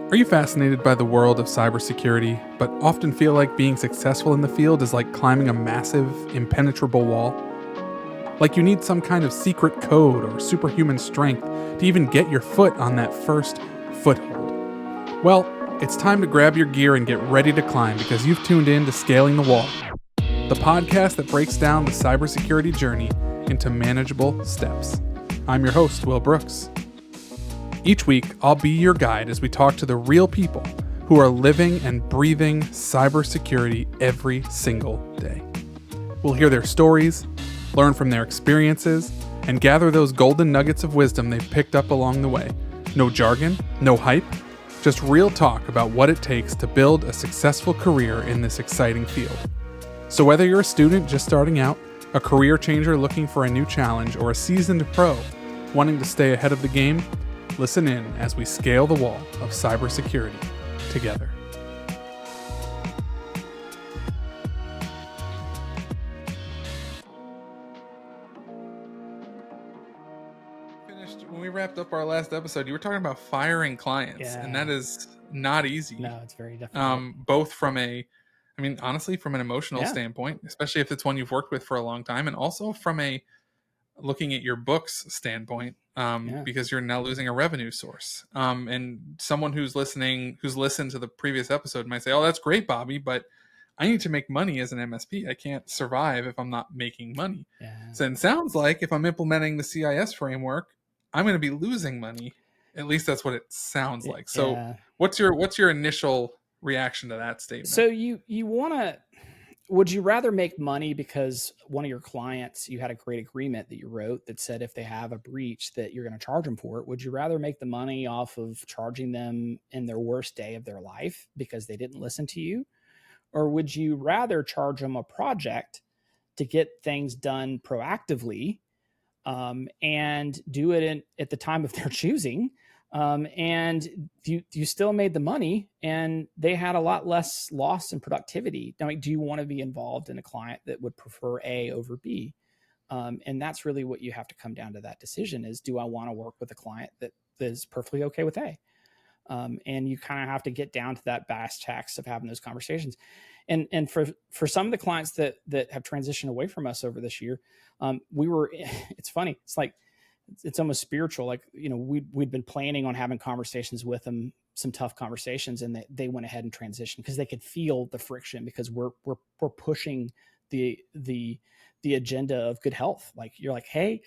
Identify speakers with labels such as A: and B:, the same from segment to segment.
A: Are you fascinated by the world of cybersecurity, but often feel like being successful in the field is like climbing a massive, impenetrable wall? Like you need some kind of secret code or superhuman strength to even get your foot on that first foothold? Well, it's time to grab your gear and get ready to climb because you've tuned in to Scaling the Wall, the podcast that breaks down the cybersecurity journey into manageable steps. I'm your host, Will Brooks. Each week, I'll be your guide as we talk to the real people who are living and breathing cybersecurity every single day. We'll hear their stories, learn from their experiences, and gather those golden nuggets of wisdom they've picked up along the way. No jargon, no hype, just real talk about what it takes to build a successful career in this exciting field. So whether you're a student just starting out, a career changer looking for a new challenge, or a seasoned pro wanting to stay ahead of the game, listen in as we scale the wall of cybersecurity together. When we wrapped up our last episode, you were talking about firing clients, and that is not easy.
B: No, it's very difficult.
A: Both from honestly, from an emotional standpoint, especially if it's one you've worked with for a long time, and also from a looking at your books standpoint, because you're now losing a revenue source. And someone who's listened to the previous episode might say, "Oh, that's great, Bobby, but I need to make money as an MSP. I can't survive if I'm not making money."
B: Yeah.
A: So it sounds like if I'm implementing the CIS framework, I'm going to be losing money. At least that's what it sounds like. So what's your initial reaction to that statement?
B: So you want to, would you rather make money because one of your clients, you had a great agreement that you wrote that said if they have a breach that you're going to charge them for it? Would you rather make the money off of charging them in their worst day of their life because they didn't listen to you? Or would you rather charge them a project to get things done proactively, and do it at the time of their choosing? And you still made the money and they had a lot less loss in productivity. Now, do you want to be involved in a client that would prefer A over B? And that's really what you have to come down to that decision is, do I want to work with a client that is perfectly okay with A? And you kind of have to get down to that brass tacks of having those conversations. And for some of the clients that have transitioned away from us over this year, it's funny. It's like, it's almost spiritual. Like, we'd been planning on having conversations with them, some tough conversations, and they went ahead and transitioned because they could feel the friction because we're pushing the agenda of good health. Like, you're like, hey,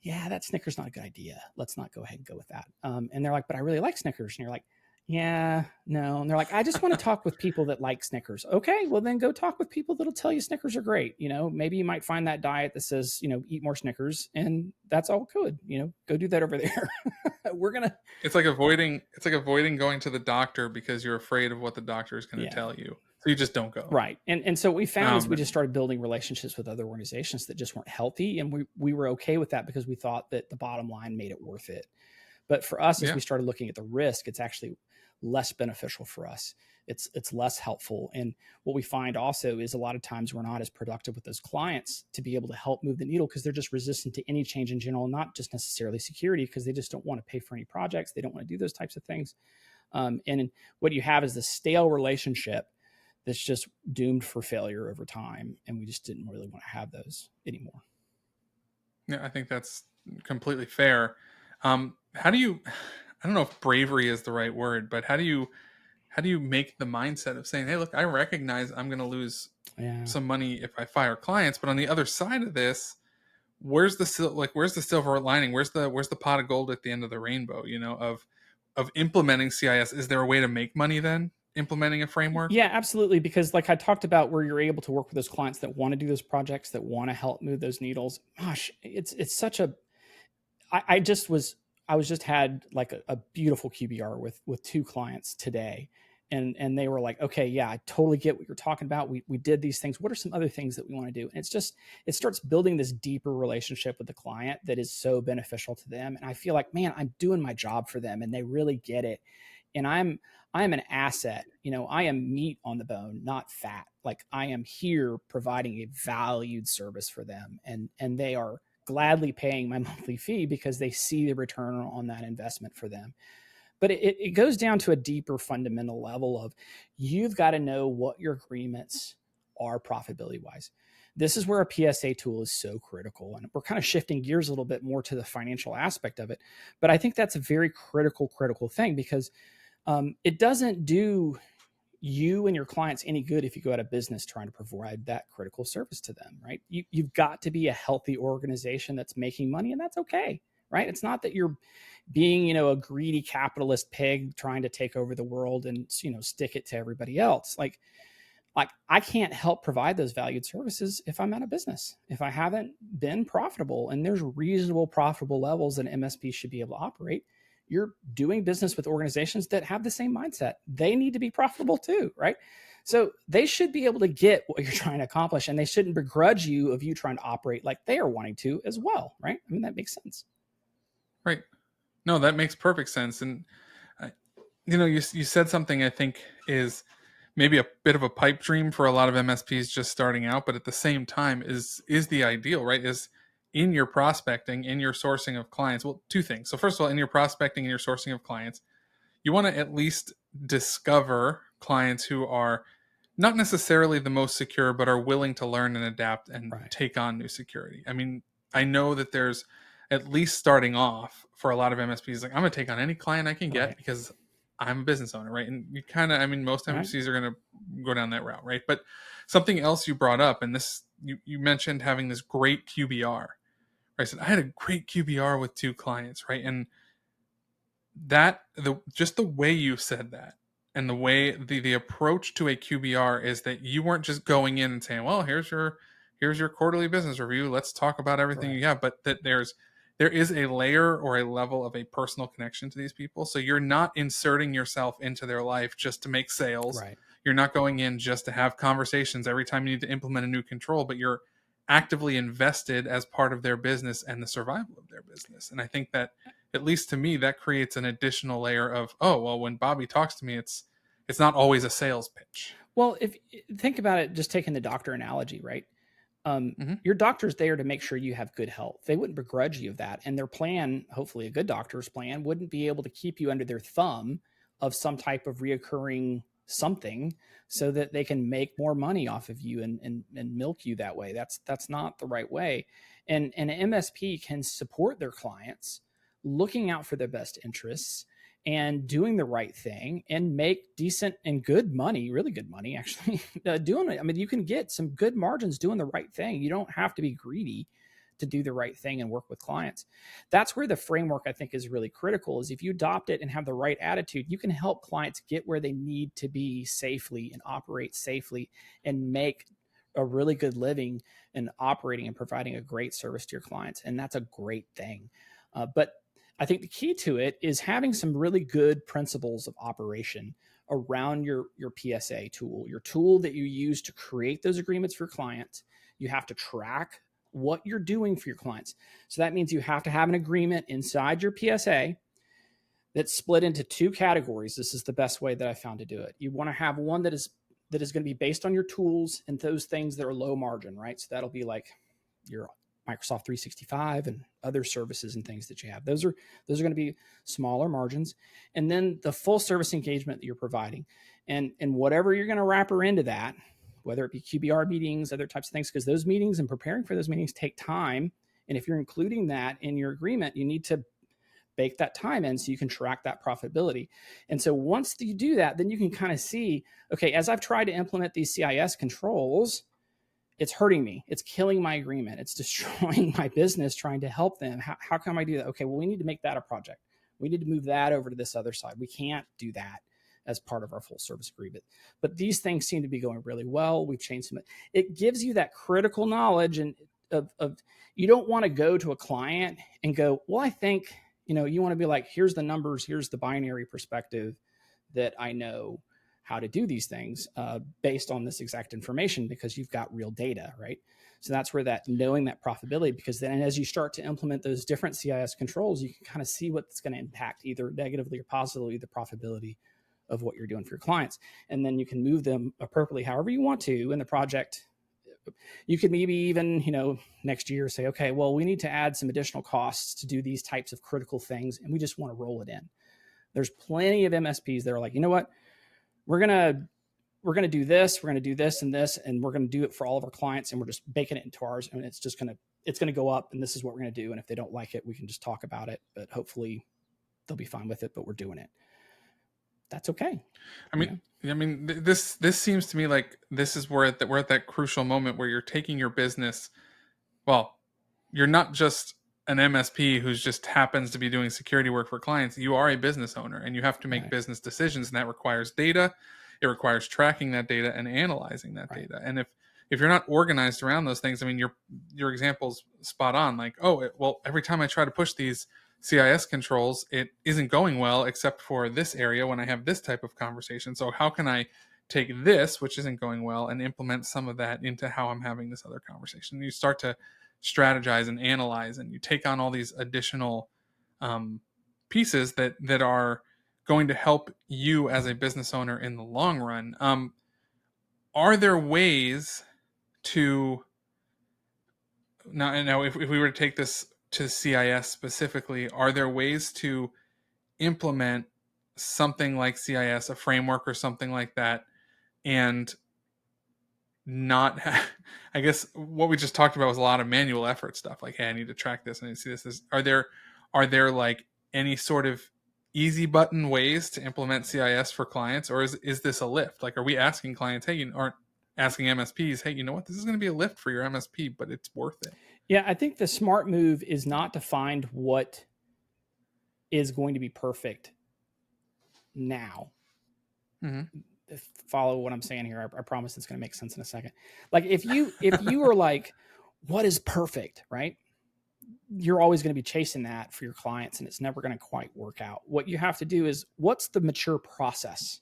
B: yeah, that Snickers not a good idea. Let's not go ahead and go with that. And they're like, but I really like Snickers. And you're like, yeah, no. And they're like, I just want to talk with people that like Snickers. Okay, well then go talk with people that'll tell you Snickers are great. Maybe you might find that diet that says, eat more Snickers, and that's all good. Go do that over there.
A: It's like avoiding going to the doctor because you're afraid of what the doctor is going to tell you. So you just don't go.
B: Right. And so what we found is we just started building relationships with other organizations that just weren't healthy. And we were okay with that because we thought that the bottom line made it worth it. But for us, as we started looking at the risk, it's actually less beneficial for us. It's less helpful. And what we find also is a lot of times we're not as productive with those clients to be able to help move the needle because they're just resistant to any change in general, not just necessarily security, because they just don't want to pay for any projects. They don't want to do those types of things. And what you have is the stale relationship that's just doomed for failure over time. And we just didn't really want to have those anymore.
A: Yeah, I think that's completely fair. How do you, I don't know if bravery is the right word, but how do you make the mindset of saying, hey, look, I recognize I'm going to lose some money if I fire clients, but on the other side of this, where's the silver lining? Where's the pot of gold at the end of the rainbow, of implementing CIS? Is there a way to make money then implementing a framework?
B: Yeah, absolutely. Because like I talked about, where you're able to work with those clients that want to do those projects, that want to help move those needles. Gosh, it's such a, I just had like a beautiful QBR with two clients today. And they were like, okay, yeah, I totally get what you're talking about. We did these things. What are some other things that we want to do? And it starts building this deeper relationship with the client that is so beneficial to them. And I feel like, man, I'm doing my job for them and they really get it. And I'm an asset. I am meat on the bone, not fat. Like, I am here providing a valued service for them. And they are gladly paying my monthly fee because they see the return on that investment for them. But it goes down to a deeper fundamental level of you've got to know what your agreements are profitability wise. This is where a PSA tool is so critical. And we're kind of shifting gears a little bit more to the financial aspect of it. But I think that's a very critical thing, because it doesn't do you and your clients any good if you go out of business trying to provide that critical service to them, right? You've got to be a healthy organization that's making money, and that's okay, right? It's not that you're being, a greedy capitalist pig trying to take over the world and, stick it to everybody else. Like I can't help provide those valued services if I'm out of business, if I haven't been profitable. And there's reasonable profitable levels that MSPs should be able to operate. You're doing business with organizations that have the same mindset. They need to be profitable too, right? So they should be able to get what you're trying to accomplish, and they shouldn't begrudge you of you trying to operate like they are wanting to as well, right? I mean, that makes sense.
A: Right. No, that makes perfect sense. And you said something I think is maybe a bit of a pipe dream for a lot of MSPs just starting out, but at the same time is the ideal, right? Is in your prospecting, in your sourcing of clients. Well, two things. So first of all, in your prospecting and your sourcing of clients, you want to at least discover clients who are not necessarily the most secure, but are willing to learn and adapt and take on new security. I mean, I know that there's, at least starting off for a lot of MSPs, like, I'm going to take on any client I can get because I'm a business owner, right? And you kind of, most MSPs are going to go down that route, right? But something else you brought up, and this, you mentioned having this great QBR. I said, I had a great QBR with 2 clients, right? And just the way you said that, and the way the approach to a QBR is that you weren't just going in and saying, well, here's your quarterly business review, let's talk about everything you have, but that there is a layer or a level of a personal connection to these people. So you're not inserting yourself into their life just to make sales.
B: Right.
A: You're not going in just to have conversations every time you need to implement a new control, but you're actively invested as part of their business and the survival of their business. And I think that, at least to me, that creates an additional layer of, oh, well, when Bobby talks to me, it's not always a sales pitch.
B: Well, if think about it, just taking the doctor analogy, right? Your doctor's there to make sure you have good health. They wouldn't begrudge you of that. And their plan, hopefully a good doctor's plan, wouldn't be able to keep you under their thumb of some type of reoccurring something so that they can make more money off of you and milk you that way. That's not the right way. And an MSP can support their clients looking out for their best interests and doing the right thing and make decent and good money, really good money, actually, doing it. I mean, you can get some good margins doing the right thing. You don't have to be greedy to do the right thing and work with clients. That's where the framework, I think, is really critical, is if you adopt it and have the right attitude, you can help clients get where they need to be safely and operate safely and make a really good living and operating and providing a great service to your clients. And that's a great thing. But I think the key to it is having some really good principles of operation around your PSA tool, your tool that you use to create those agreements for clients. You have to track what you're doing for your clients. So that means you have to have an agreement inside your PSA that's split into 2 categories. This is the best way that I found to do it. You want to have one that is going to be based on your tools and those things that are low margin, right? So that'll be like your Microsoft 365 and other services and things that you have. Those are going to be smaller margins. And then the full service engagement that you're providing, and whatever you're going to wrapper into that, whether it be QBR meetings, other types of things, because those meetings and preparing for those meetings take time. And if you're including that in your agreement, you need to bake that time in so you can track that profitability. And so once you do that, then you can kind of see, okay, as I've tried to implement these CIS controls, it's hurting me. It's killing my agreement. It's destroying my business trying to help them. How can I do that? Okay, well, we need to make that a project. We need to move that over to this other side. We can't do that as part of our full service agreement. But these things seem to be going really well. We've changed some. It gives you that critical knowledge and of you don't want to go to a client and go, well, I think, you want to be like, here's the numbers, here's the binary perspective that I know how to do these things based on this exact information, because you've got real data, right? So that's where that knowing that profitability, because then as you start to implement those different CIS controls, you can kind of see what's going to impact either negatively or positively the profitability of what you're doing for your clients. And then you can move them appropriately however you want to in the project. You could maybe even, next year say, okay, well, we need to add some additional costs to do these types of critical things, and we just want to roll it in. There's plenty of MSPs that are like, you know what, we're gonna do this, we're gonna do this and this, and we're gonna do it for all of our clients, and we're just baking it into ours, and it's gonna go up, and this is what we're gonna do. And if they don't like it, we can just talk about it, but hopefully they'll be fine with it. But we're doing it. That's okay.
A: This seems to me like this is where we're at that crucial moment where you're taking your business. Well, you're not just an MSP who's just happens to be doing security work for clients. You are a business owner, and you have to make business decisions, and that requires data. It requires tracking that data and analyzing that data. And if you're not organized around those things, I mean, your example's spot on. Like, every time I try to push these CIS controls, it isn't going well except for this area when I have this type of conversation. So how can I take this, which isn't going well, and implement some of that into how I'm having this other conversation? And you start to strategize and analyze, and you take on all these additional pieces that are going to help you as a business owner in the long run. Are there ways to now if we were to take this to CIS specifically, are there ways to implement something like CIS, a framework or something like that, and not I guess what we just talked about was a lot of manual effort stuff, like, hey, I need to track this, and I see this. Are there like any sort of easy button ways to implement CIS for clients, or is this a lift? Like, are we asking clients, hey, aren't asking MSPs, hey, you know what, this is going to be a lift for your MSP, but it's worth it?
B: Yeah, I think the smart move is not to find what is going to be perfect now. Mm-hmm. Follow what I'm saying here. I promise it's going to make sense in a second. Like if you are like, what is perfect, right? You're always going to be chasing that for your clients, and it's never going to quite work out. What you have to do is, what's the mature process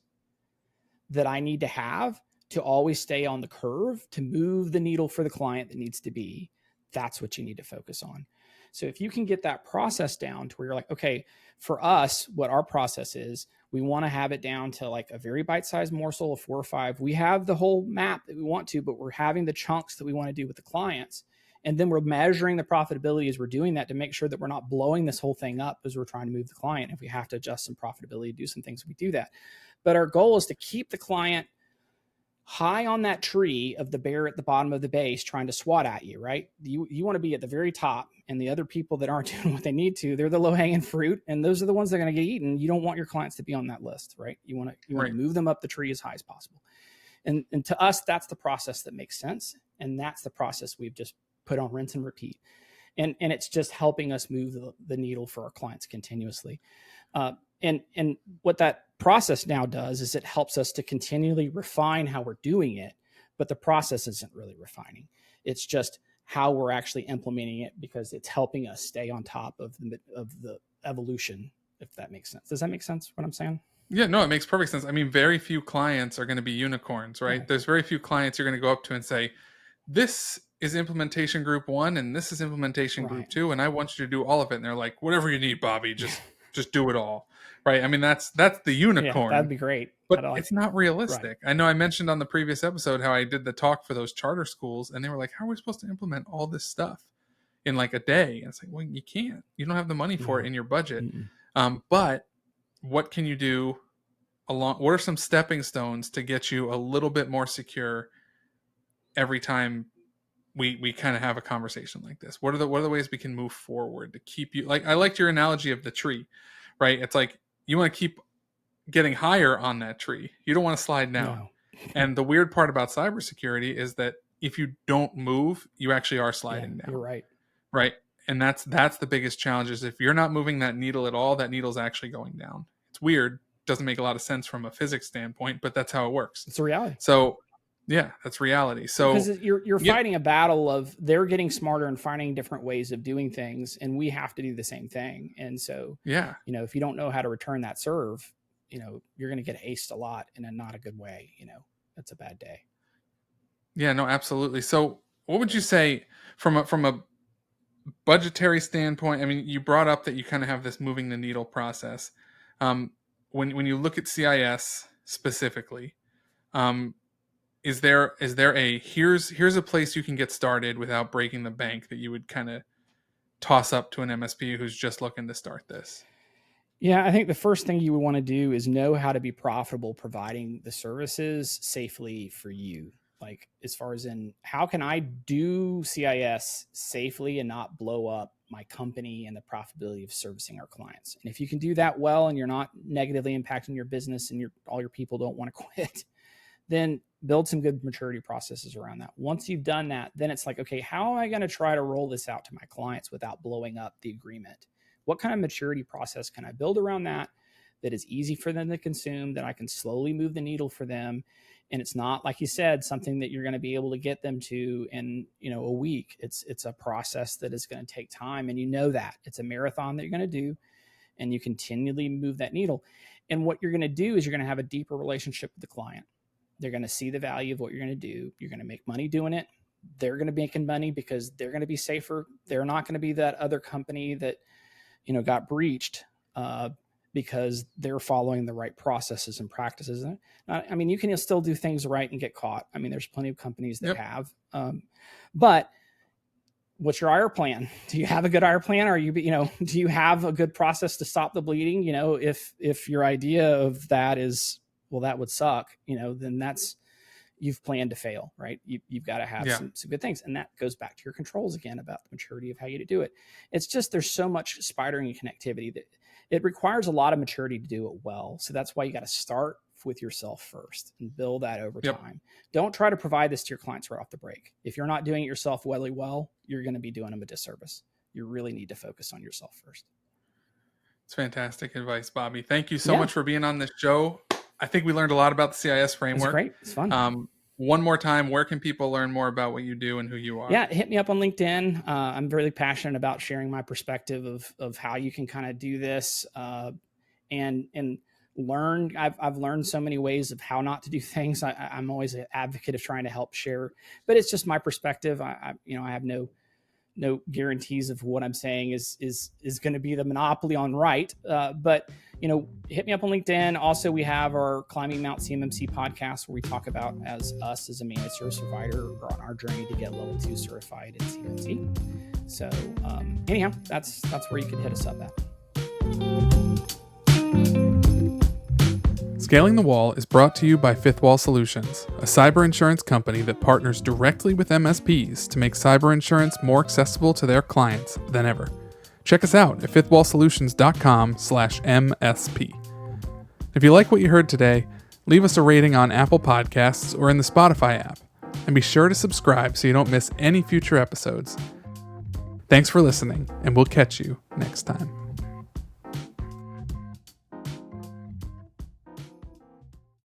B: that I need to have to always stay on the curve to move the needle for the client that needs to be? That's what you need to focus on. So if you can get that process down to where you're like, okay, for us, what our process is, we want to have it down to like a very bite-sized morsel of 4 or 5. We have the whole map that we want to, but we're having the chunks that we want to do with the clients. And then we're measuring the profitability as we're doing that to make sure that we're not blowing this whole thing up as we're trying to move the client. If we have to adjust some profitability, do some things, we do that. But our goal is to keep the client high on that tree of the bear at the bottom of the base trying to swat at you, right? You want to be at the very top, and the other people that aren't doing what they need to, they're the low-hanging fruit, and those are the ones that are going to get eaten. You don't want your clients to be on that list, right? You want to move them up the tree as high as possible. And to us, that's the process that makes sense, and that's the process we've just put on rinse and repeat. And it's just helping us move the needle for our clients continuously. And what that process now does is it helps us to continually refine how we're doing it, but the process isn't really refining. It's just how we're actually implementing it, because it's helping us stay on top of the evolution, if that makes sense. Does that make sense what I'm saying?
A: Yeah, no, it makes perfect sense. I mean, very few clients are going to be unicorns, right? There's very few clients you're going to go up to and say, this is implementation group 1 and this is implementation group 2, and I want you to do all of it. And they're like, whatever you need, Bobby, just do it all. Right. I mean, that's the unicorn.
B: Yeah, that'd be great.
A: But it's not realistic. Right. I know I mentioned on the previous episode how I did the talk for those charter schools, and they were like, how are we supposed to implement all this stuff in like a day? And it's like, well, you can't. You don't have the money for it in your budget. But what can you do what are some stepping stones to get you a little bit more secure every time we kind of have a conversation like this? What are the ways we can move forward to keep you, like, I liked your analogy of the tree, right? It's like, you want to keep getting higher on that tree. You don't want to slide down. No. And the weird part about cybersecurity is that if you don't move, you actually are sliding down.
B: You're right.
A: Right. And that's the biggest challenge, is if you're not moving that needle at all, that needle's actually going down. It's weird. Doesn't make a lot of sense from a physics standpoint, but that's how it works.
B: It's a reality.
A: So yeah, that's reality. So
B: because you're fighting a battle of, they're getting smarter and finding different ways of doing things, and we have to do the same thing. And so, if you don't know how to return that serve, you're going to get aced a lot in a not a good way. That's a bad day.
A: Yeah, no, absolutely. So what would you say from a budgetary standpoint? I mean, you brought up that you kind of have this moving the needle process. When you look at CIS specifically, is there a here's a place you can get started without breaking the bank that you would kind of toss up to an MSP who's just looking to start this?
B: Yeah, I think the first thing you would want to do is know how to be profitable providing the services safely for you. Like, as far as in how can I do CIS safely and not blow up my company and the profitability of servicing our clients. And if you can do that well and you're not negatively impacting your business and all your people don't want to quit, then build some good maturity processes around that. Once you've done that, then it's like, okay, how am I going to try to roll this out to my clients without blowing up the agreement? What kind of maturity process can I build around that is easy for them to consume, that I can slowly move the needle for them? And it's not, like you said, something that you're going to be able to get them to in, a week. It's a process that is going to take time. And that it's a marathon that you're going to do, and you continually move that needle. And what you're going to do is you're going to have a deeper relationship with the client. They're going to see the value of what you're going to do. You're going to make money doing it. They're going to be making money because they're going to be safer. They're not going to be that other company that, got breached because they're following the right processes and practices. You can still do things right and get caught. There's plenty of companies that have. But what's your IR plan? Do you have a good IR plan? Or do you have a good process to stop the bleeding? If your idea of that is, well, that would suck, then you've planned to fail, right? You've got to have some good things. And that goes back to your controls again about the maturity of how you do it. It's just, there's so much spidering connectivity that it requires a lot of maturity to do it well. So that's why you got to start with yourself first and build that over time. Don't try to provide this to your clients right off the break. If you're not doing it yourself really well, you're going to be doing them a disservice. You really need to focus on yourself first.
A: It's fantastic advice, Bobby. Thank you so much for being on this show. I think we learned a lot about the CIS framework.
B: It's great. It's fun.
A: One more time, where can people learn more about what you do and who you are?
B: Yeah, hit me up on LinkedIn. I'm really passionate about sharing my perspective of how you can kind of do this and learn. I've learned so many ways of how not to do things. I'm always an advocate of trying to help share, but it's just my perspective. I have no guarantees of what I'm saying is going to be the monopoly on right. But hit me up on LinkedIn. Also, we have our Climbing Mount CMMC podcast where we talk about us as a managed service provider or on our journey to get level 2 certified in CMMC. So anyhow, that's where you can hit us up at.
A: Scaling the Wall is brought to you by FifthWall Solutions, a cyber insurance company that partners directly with MSPs to make cyber insurance more accessible to their clients than ever. Check us out at fifthwallsolutions.com/MSP. If you like what you heard today, leave us a rating on Apple Podcasts or in the Spotify app, and be sure to subscribe so you don't miss any future episodes. Thanks for listening, and we'll catch you next time.